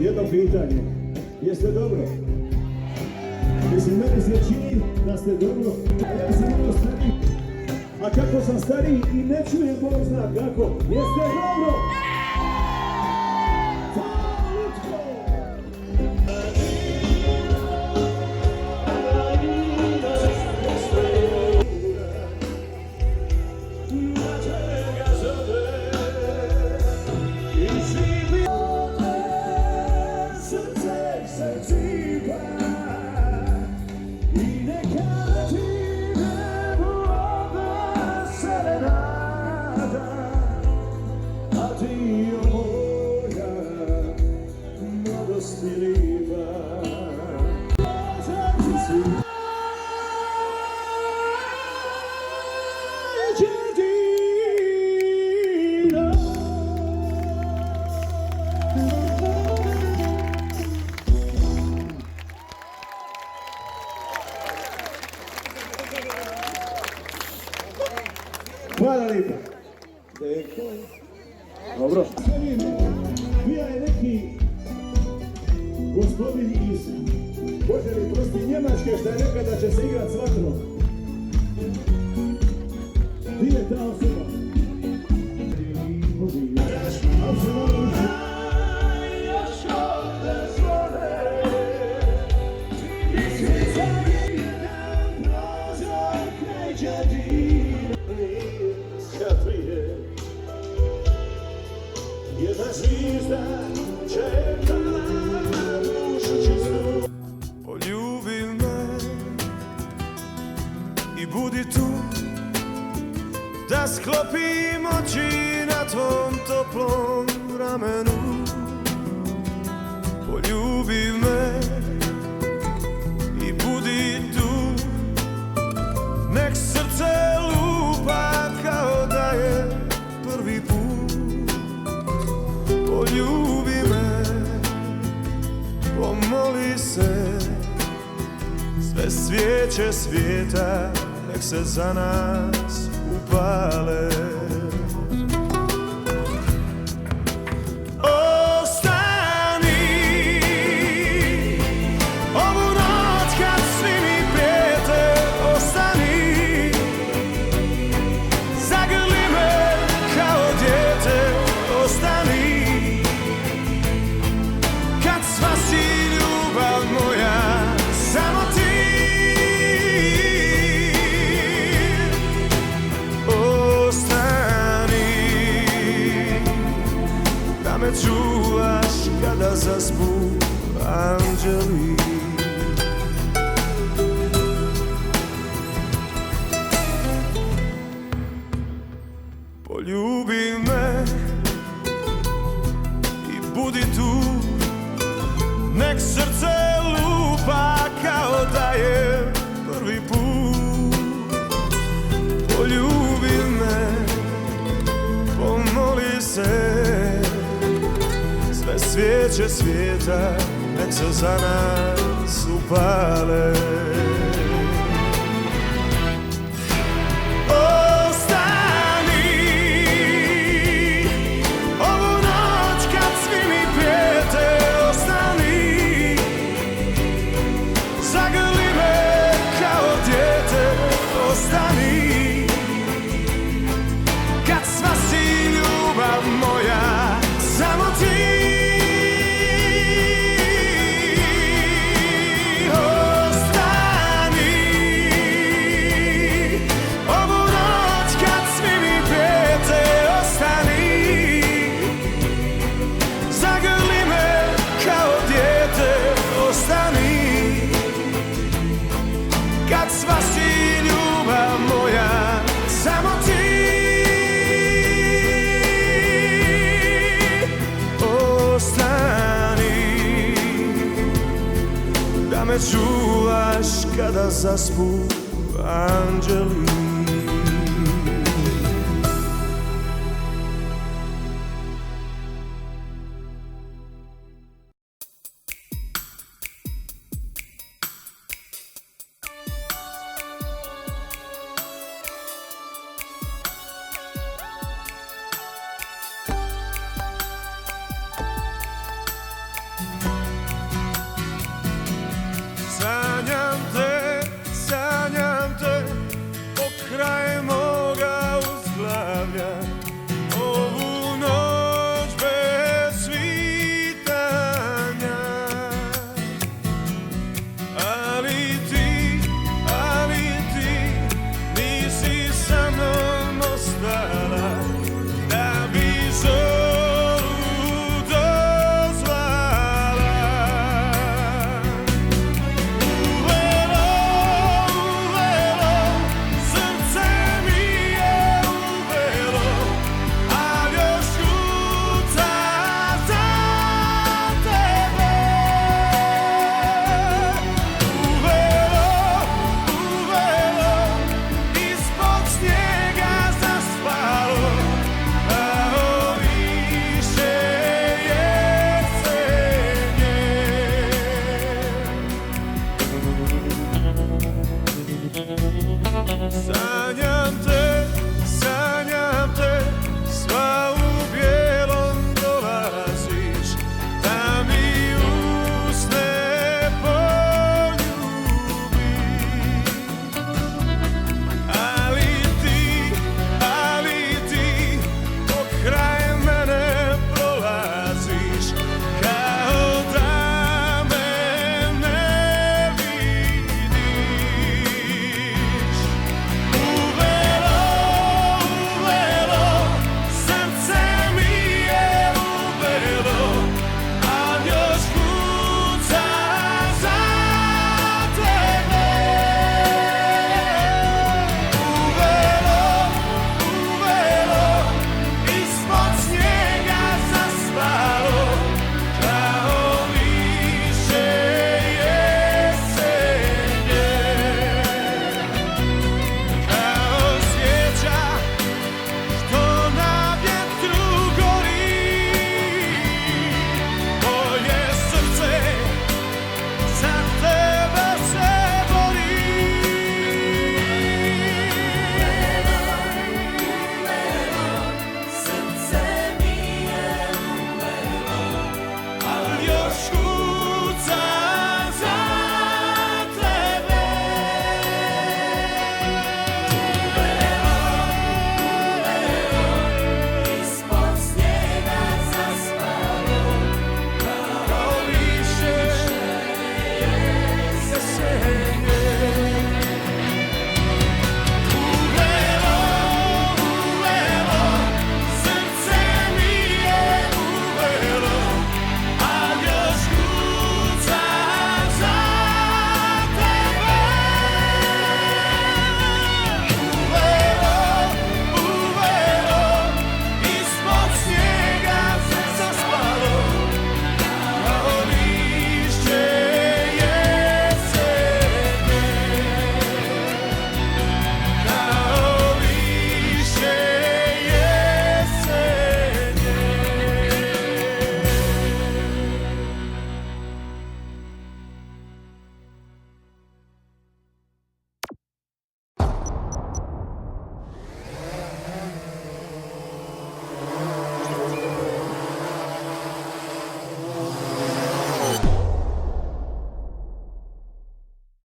jedno pitanje. Jeste dobro? Mislim, meni se čini da ste dobro. Ja sam malo stariji. A kako sam stariji i ne čujem, Bog zna kako. Jeste dobro? Hvala lijepa. Dobro. Bija je neki gospodin iz, Bože mi prosti, Njemačke, što je rekao da će se igrat s vatrom. Gdje je ta osoba? Poljubi me i budi tu, da sklopim oči na tvom toplom ramenu. Poljubi me i budi tu, nek srce lupa kao da je prvi put. Poljubi me, pomoli se, sve svijeće svijeta nek se za nas upale. Ostani ovu noć kad svi mi prijete, ostani, zagrli me kao dijete, ostani, kad sva si ljubav moja, samo ti. Da me čuvaš kada zaspu anđeli. Poljubi me i budi tu, nek srce lupa kao da je prvi put. Poljubi me, pomoli se, sve svijeće svijeta nek se za nas upale. Ostani ovu noć kad svi mi prijete, ostani, zagrli me kao dijete, ostani, kad sva si ljubav moja, samo ti. Kad sva si ljubav moja, samo ti. Ostani, da me čuvaš kada zaspu anđeli. Sanjam